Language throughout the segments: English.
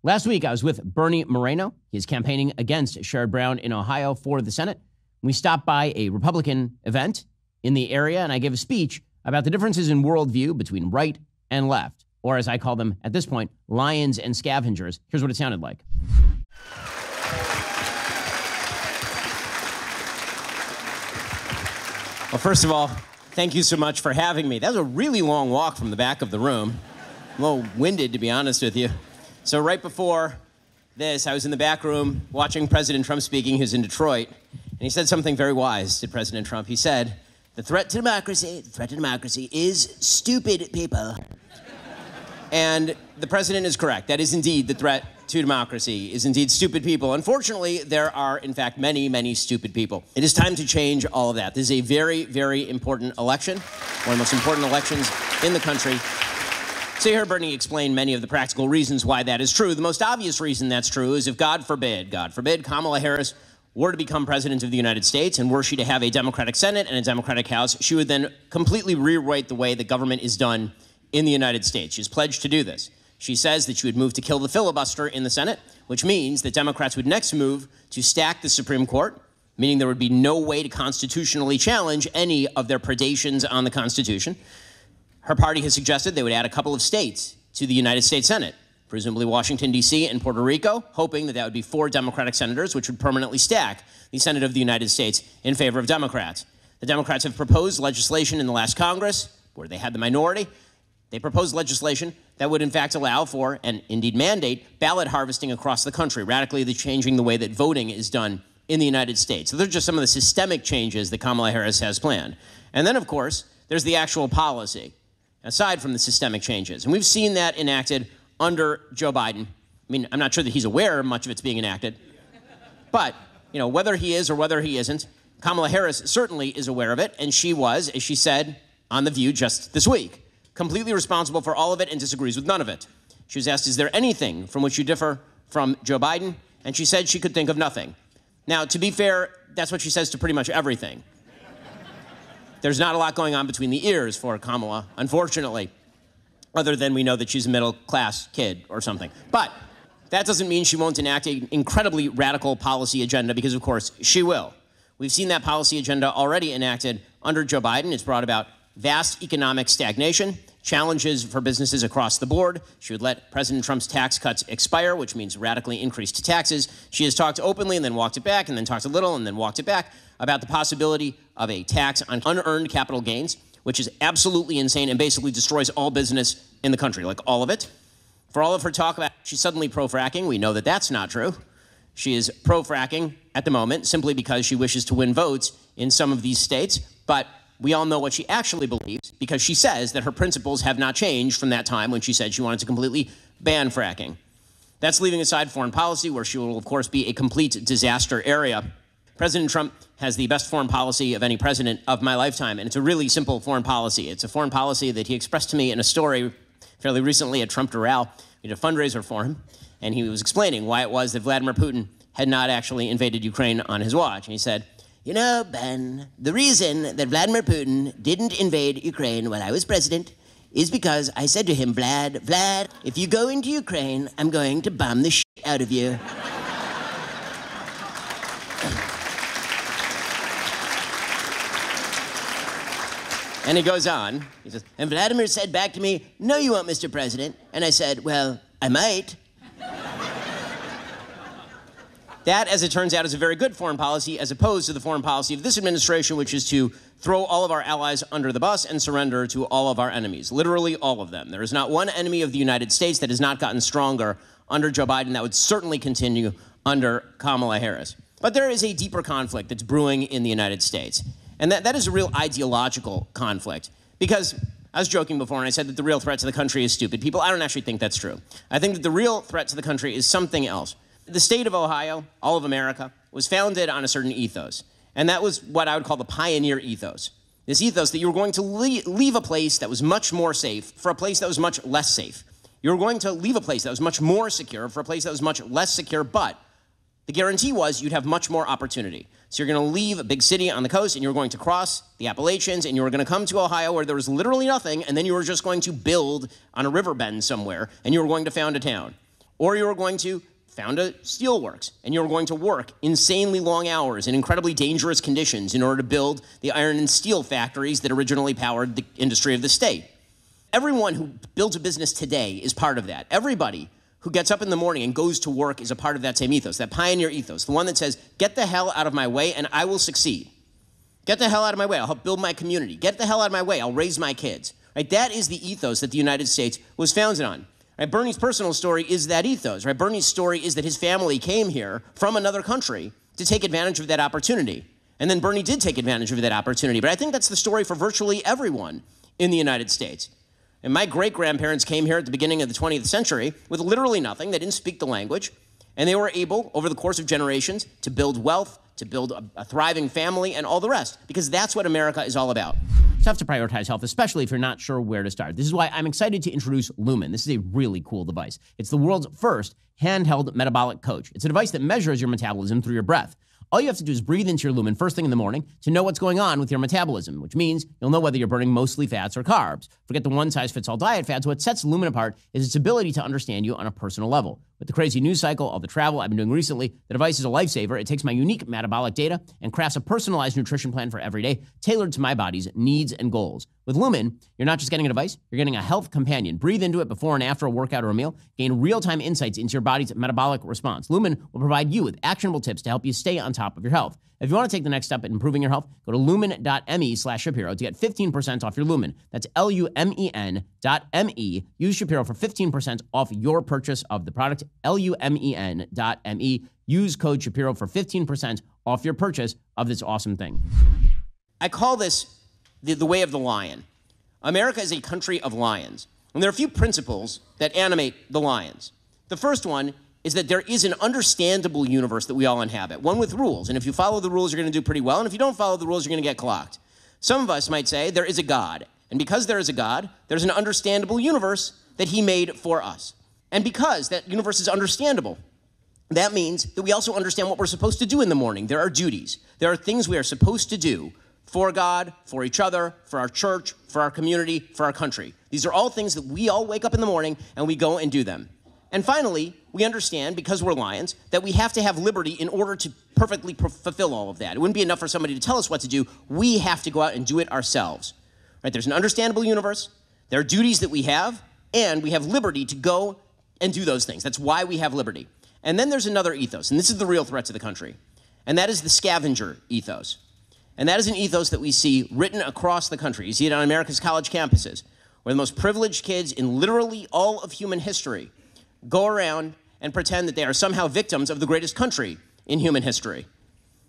Last week, I was with Bernie Moreno. He's campaigning against Sherrod Brown in Ohio for the Senate. We stopped by a Republican event in the area, and I gave a speech about the differences in worldview between right and left, or as I call them at this point, lions and scavengers. Here's what it sounded like. Well, first of all, thank you so much for having me. That was a really long walk from the back of the room. I'm a little winded, to be honest with you. So right before this, I was in the back room watching President Trump speaking. He was in Detroit, and he said something very wise, did President Trump. He said, the threat to democracy is stupid people. And the president is correct. That is indeed the threat to democracy, is indeed stupid people. Unfortunately, there are, in fact, many, many stupid people. It is time to change all of that. This is a very, very important election, one of the most important elections in the country. So you heard Bernie explain many of the practical reasons why that is true. The most obvious reason that's true is if, God forbid, Kamala Harris were to become president of the United States and were she to have a Democratic Senate and a Democratic House, she would then completely rewrite the way that government is done in the United States. She's pledged to do this. She says that she would move to kill the filibuster in the Senate, which means that Democrats would next move to stack the Supreme Court, meaning there would be no way to constitutionally challenge any of their predations on the Constitution. Her party has suggested they would add a couple of states to the United States Senate, presumably Washington, D.C. and Puerto Rico, hoping that that would be 4 Democratic senators, which would permanently stack the Senate of the United States in favor of Democrats. The Democrats have proposed legislation in the last Congress, where they had the minority. They proposed legislation that would, in fact, allow for, and indeed mandate, ballot harvesting across the country, radically changing the way that voting is done in the United States. So those are just some of the systemic changes that Kamala Harris has planned. And then, of course, there's the actual policy, aside from the systemic changes. And we've seen that enacted under Joe Biden. I mean, I'm not sure that he's aware much of it's being enacted. But, whether he is or whether he isn't, Kamala Harris certainly is aware of it. And she was, as she said on The View just this week, completely responsible for all of it and disagrees with none of it. She was asked, is there anything from which you differ from Joe Biden? And she said she could think of nothing. Now, to be fair, that's what she says to pretty much everything. There's not a lot going on between the ears for Kamala, unfortunately, other than we know that she's a middle-class kid or something. But that doesn't mean she won't enact an incredibly radical policy agenda, because, of course, she will. We've seen that policy agenda already enacted under Joe Biden. It's brought about vast economic stagnation, challenges for businesses across the board. She would let President Trump's tax cuts expire, which means radically increased taxes. She has talked openly and then walked it back, and then talked a little and then walked it back about the possibility of a tax on unearned capital gains, which is absolutely insane and basically destroys all business in the country, like all of it. For all of her talk about she's suddenly pro-fracking, we know that that's not true. She is pro-fracking at the moment simply because she wishes to win votes in some of these states, but we all know what she actually believes, because she says that her principles have not changed from that time when she said she wanted to completely ban fracking. That's leaving aside foreign policy, where she will, of course, be a complete disaster area. President Trump has the best foreign policy of any president of my lifetime, and it's a really simple foreign policy. It's a foreign policy that he expressed to me in a story fairly recently at Trump Doral. We did a fundraiser for him, and he was explaining why it was that Vladimir Putin had not actually invaded Ukraine on his watch. And he said, Ben, the reason that Vladimir Putin didn't invade Ukraine while I was president is because I said to him, Vlad, if you go into Ukraine, I'm going to bomb the shit out of you. And he goes on, he says, and Vladimir said back to me, no, you won't, Mr. President. And I said, well, I might. That, as it turns out, is a very good foreign policy, as opposed to the foreign policy of this administration, which is to throw all of our allies under the bus and surrender to all of our enemies, literally all of them. There is not one enemy of the United States that has not gotten stronger under Joe Biden. That would certainly continue under Kamala Harris. But there is a deeper conflict that's brewing in the United States. And that is a real ideological conflict, because I was joking before and I said that the real threat to the country is stupid people. I don't actually think that's true. I think that the real threat to the country is something else. The state of Ohio, all of America, was founded on a certain ethos. And that was what I would call the pioneer ethos. This ethos that you were going to leave a place that was much more safe for a place that was much less safe. You were going to leave a place that was much more secure for a place that was much less secure, but the guarantee was you'd have much more opportunity. So you're going to leave a big city on the coast, and you're going to cross the Appalachians, and you were going to come to Ohio where there was literally nothing, and then you were just going to build on a river bend somewhere, and you were going to found a town. or you were going to found a steelworks, and you were going to work insanely long hours in incredibly dangerous conditions in order to build the iron and steel factories that originally powered the industry of the state. Everyone who builds a business today is part of that. Everybody who gets up in the morning and goes to work is a part of that same ethos, that pioneer ethos, the one that says, get the hell out of my way and I will succeed. Get the hell out of my way, I'll help build my community. Get the hell out of my way, I'll raise my kids. Right? That is the ethos that the United States was founded on. Right? Bernie's personal story is that ethos. Right? Bernie's story is that his family came here from another country to take advantage of that opportunity. And then Bernie did take advantage of that opportunity. But I think that's the story for virtually everyone in the United States. And my great-grandparents came here at the beginning of the 20th century with literally nothing. They didn't speak the language. And they were able, over the course of generations, to build wealth, to build a thriving family, and all the rest. Because that's what America is all about. It's tough to prioritize health, especially if you're not sure where to start. This is why I'm excited to introduce Lumen. This is a really cool device. It's the world's first handheld metabolic coach. It's a device that measures your metabolism through your breath. All you have to do is breathe into your Lumen first thing in the morning to know what's going on with your metabolism, which means you'll know whether you're burning mostly fats or carbs. Forget the one-size-fits-all diet fads. What sets Lumen apart is its ability to understand you on a personal level. With the crazy news cycle, all the travel I've been doing recently, the device is a lifesaver. It takes my unique metabolic data and crafts a personalized nutrition plan for every day, tailored to my body's needs and goals. With Lumen, you're not just getting a device, you're getting a health companion. Breathe into it before and after a workout or a meal. Gain real-time insights into your body's metabolic response. Lumen will provide you with actionable tips to help you stay on top of your health. If you want to take the next step in improving your health, go to lumen.me/Shapiro to get 15% off your Lumen. That's lumen.me. Use Shapiro for 15% off your purchase of the product. lumen.me. Use code Shapiro for 15% off your purchase of this awesome thing. I call this the way of the lion. America is a country of lions. And there are a few principles that animate the lions. The first one is that there is an understandable universe that we all inhabit, one with rules. And if you follow the rules, you're going to do pretty well. And if you don't follow the rules, you're going to get clocked. Some of us might say there is a God. And because there is a God, there's an understandable universe that he made for us. And because that universe is understandable, that means that we also understand what we're supposed to do in the morning. There are duties. There are things we are supposed to do for God, for each other, for our church, for our community, for our country. These are all things that we all wake up in the morning and we go and do them. And finally, we understand, because we're lions, that we have to have liberty in order to perfectly fulfill all of that. It wouldn't be enough for somebody to tell us what to do. We have to go out and do it ourselves. Right? There's an understandable universe. There are duties that we have, and we have liberty to go and do those things. That's why we have liberty. And then there's another ethos, and this is the real threat to the country, and that is the scavenger ethos. And that is an ethos that we see written across the country. You see it on America's college campuses, where the most privileged kids in literally all of human history go around and pretend that they are somehow victims of the greatest country in human history.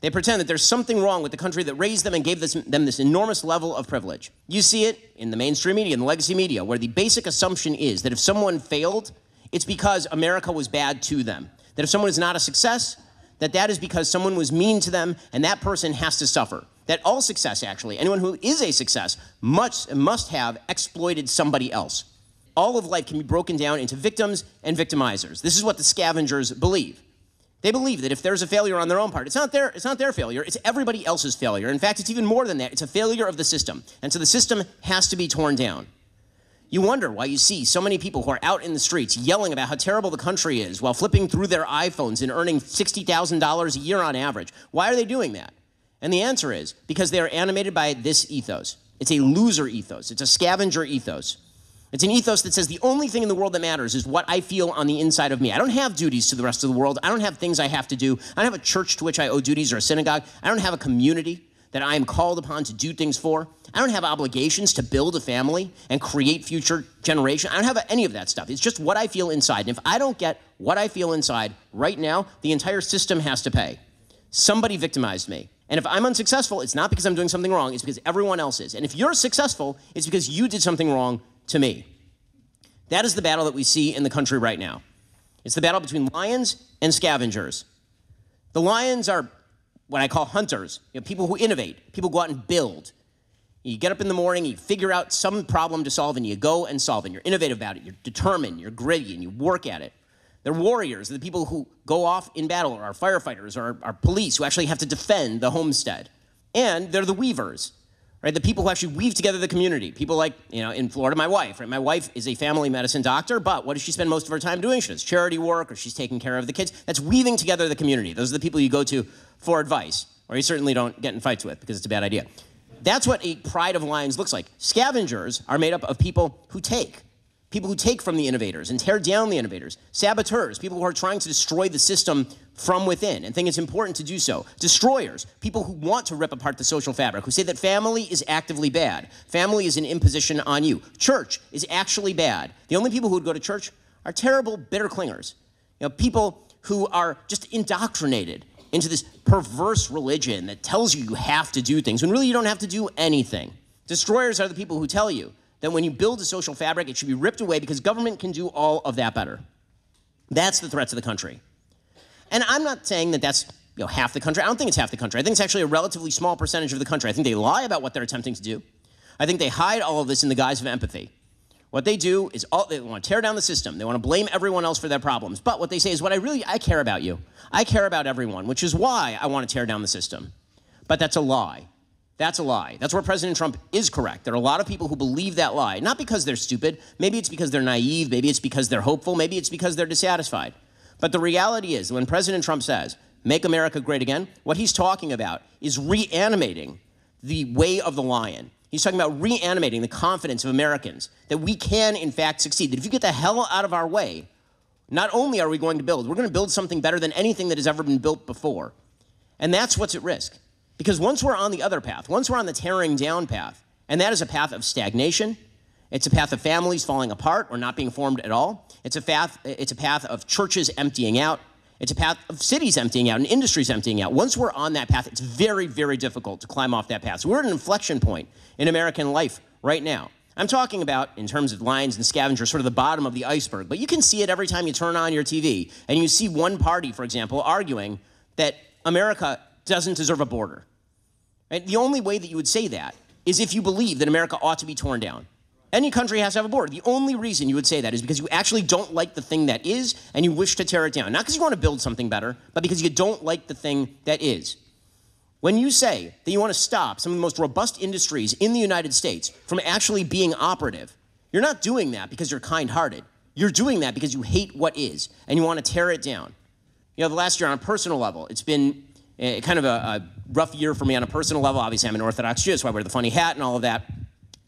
They pretend that there's something wrong with the country that raised them and gave them this enormous level of privilege. You see it in the mainstream media, in the legacy media, where the basic assumption is that if someone failed, it's because America was bad to them. That if someone is not a success, that is because someone was mean to them and that person has to suffer. That all success, actually, anyone who is a success must have exploited somebody else. All of life can be broken down into victims and victimizers. This is what the scavengers believe. They believe that if there's a failure on their own part, it's not their failure, it's everybody else's failure. In fact, it's even more than that. It's a failure of the system. And so the system has to be torn down. You wonder why you see so many people who are out in the streets yelling about how terrible the country is while flipping through their iPhones and earning $60,000 a year on average. Why are they doing that? And the answer is because they are animated by this ethos. It's a loser ethos. It's a scavenger ethos. It's an ethos that says the only thing in the world that matters is what I feel on the inside of me. I don't have duties to the rest of the world. I don't have things I have to do. I don't have a church to which I owe duties or a synagogue. I don't have a community that I am called upon to do things for. I don't have obligations to build a family and create future generations. I don't have any of that stuff. It's just what I feel inside. And if I don't get what I feel inside right now, the entire system has to pay. Somebody victimized me. And if I'm unsuccessful, it's not because I'm doing something wrong. It's because everyone else is. And if you're successful, it's because you did something wrong to me. That is the battle that we see in the country right now. It's the battle between lions and scavengers. The lions are what I call hunters, people who innovate, people who go out and build. You get up in the morning, you figure out some problem to solve, and you go and solve it. You're innovative about it. You're determined. You're gritty, and you work at it. They're warriors. They're the people who go off in battle, or are firefighters, or are police who actually have to defend the homestead. And they're the weavers. right? The people who actually weave together the community. People like, in Florida, my wife, right? My wife is a family medicine doctor, but what does she spend most of her time doing? She does charity work, or she's taking care of the kids. That's weaving together the community. Those are the people you go to for advice, or you certainly don't get in fights with because it's a bad idea. That's what a pride of lions looks like. Scavengers are made up of people who take from the innovators and tear down the innovators. Saboteurs, people who are trying to destroy the system from within and think it's important to do so. Destroyers, people who want to rip apart the social fabric, who say that family is actively bad. Family is an imposition on you. Church is actually bad. The only people who would go to church are terrible, bitter clingers. People who are just indoctrinated into this perverse religion that tells you you have to do things when really you don't have to do anything. Destroyers are the people who tell you that when you build a social fabric, it should be ripped away because government can do all of that better. That's the threat to the country. And I'm not saying that that's half the country. I don't think it's half the country. I think it's actually a relatively small percentage of the country. I think they lie about what they're attempting to do. I think they hide all of this in the guise of empathy. What they do is they want to tear down the system. They want to blame everyone else for their problems. But what they say is, I care about you. I care about everyone, which is why I want to tear down the system. But that's a lie. That's a lie. That's where President Trump is correct. There are a lot of people who believe that lie, not because they're stupid. Maybe it's because they're naive. Maybe it's because they're hopeful. Maybe it's because they're dissatisfied. But the reality is, when President Trump says, "Make America great again," what he's talking about is reanimating the way of the lion. He's talking about reanimating the confidence of Americans that we can, in fact, succeed. That if you get the hell out of our way, not only are we going to build, we're going to build something better than anything that has ever been built before. And that's what's at risk. Because once we're on the other path, once we're on the tearing down path, and that is a path of stagnation, it's a path of families falling apart or not being formed at all, it's a path of churches emptying out, it's a path of cities emptying out and industries emptying out. Once we're on that path, it's very, very difficult to climb off that path. So we're at an inflection point in American life right now. I'm talking about, in terms of lions and scavengers, sort of the bottom of the iceberg, but you can see it every time you turn on your TV and you see one party, for example, arguing that America doesn't deserve a border. And the only way that you would say that is if you believe that America ought to be torn down. Any country has to have a border. The only reason you would say that is because you actually don't like the thing that is and you wish to tear it down. Not because you want to build something better, but because you don't like the thing that is. When you say that you want to stop some of the most robust industries in the United States from actually being operative, you're not doing that because you're kind-hearted. You're doing that because you hate what is and you want to tear it down. The last year on a personal level, it's been kind of a rough year for me on a personal level. Obviously, I'm an Orthodox Jew, so I wear the funny hat and all of that.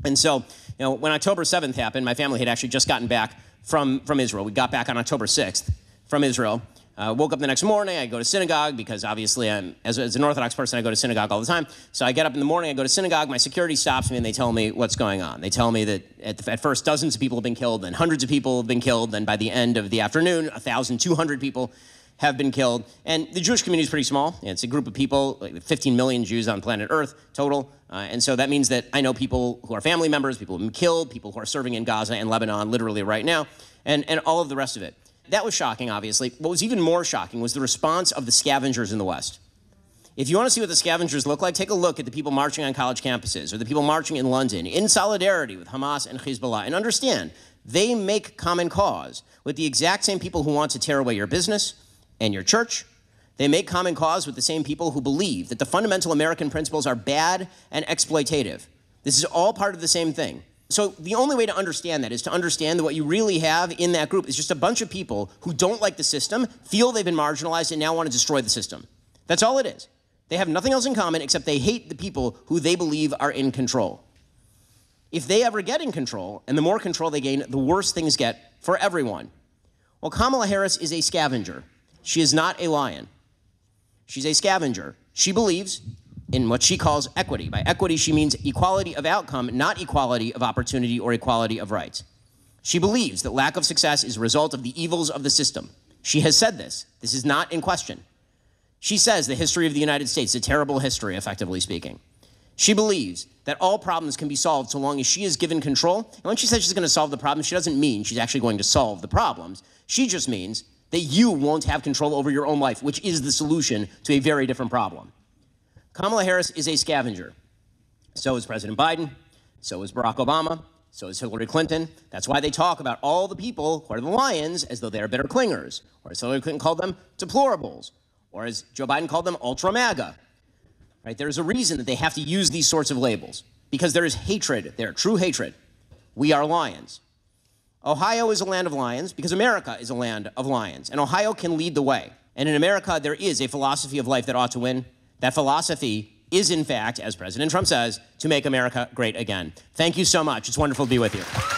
And so, when October 7th happened, my family had actually just gotten back from Israel. We got back on October 6th from Israel. Woke up the next morning, I go to synagogue because obviously as an Orthodox person, I go to synagogue all the time. So I get up in the morning, I go to synagogue, my security stops me and they tell me what's going on. They tell me that at first dozens of people have been killed, then hundreds of people have been killed, then by the end of the afternoon, 1,200 people have been killed. And the Jewish community is pretty small. It's a group of people, like 15 million Jews on planet Earth total. And so that means that I know people who are family members, people who have been killed, people who are serving in Gaza and Lebanon literally right now, and all of the rest of it. That was shocking, obviously. What was even more shocking was the response of the scavengers in the West. If you want to see what the scavengers look like, take a look at the people marching on college campuses or the people marching in London in solidarity with Hamas and Hezbollah, and understand they make common cause with the exact same people who want to tear away your business and your church. They make common cause with the same people who believe that the fundamental American principles are bad and exploitative. This is all part of the same thing. So the only way to understand that is to understand that what you really have in that group is just a bunch of people who don't like the system, feel they've been marginalized, and now want to destroy the system. That's all it is. They have nothing else in common except they hate the people who they believe are in control. If they ever get in control, and the more control they gain, the worse things get for everyone. Well, Kamala Harris is a scavenger. She is not a lion. She's a scavenger. She believes in what she calls equity. By equity, she means equality of outcome, not equality of opportunity or equality of rights. She believes that lack of success is a result of the evils of the system. She has said this. This is not in question. She says the history of the United States is a terrible history, effectively speaking. She believes that all problems can be solved so long as she is given control. And when she says she's going to solve the problems, she doesn't mean she's actually going to solve the problems. She just means that you won't have control over your own life, which is the solution to a very different problem. Kamala Harris is a scavenger. So is President Biden. So is Barack Obama. So is Hillary Clinton. That's why they talk about all the people who are the lions as though they are bitter clingers, or as Hillary Clinton called them, deplorables, or as Joe Biden called them, ultra MAGA. Right? There's a reason that they have to use these sorts of labels, because there is hatred there, true hatred. We are lions. Ohio is a land of lions because America is a land of lions, and Ohio can lead the way. And in America, there is a philosophy of life that ought to win. That philosophy is, in fact, as President Trump says, to make America great again. Thank you so much. It's wonderful to be with you.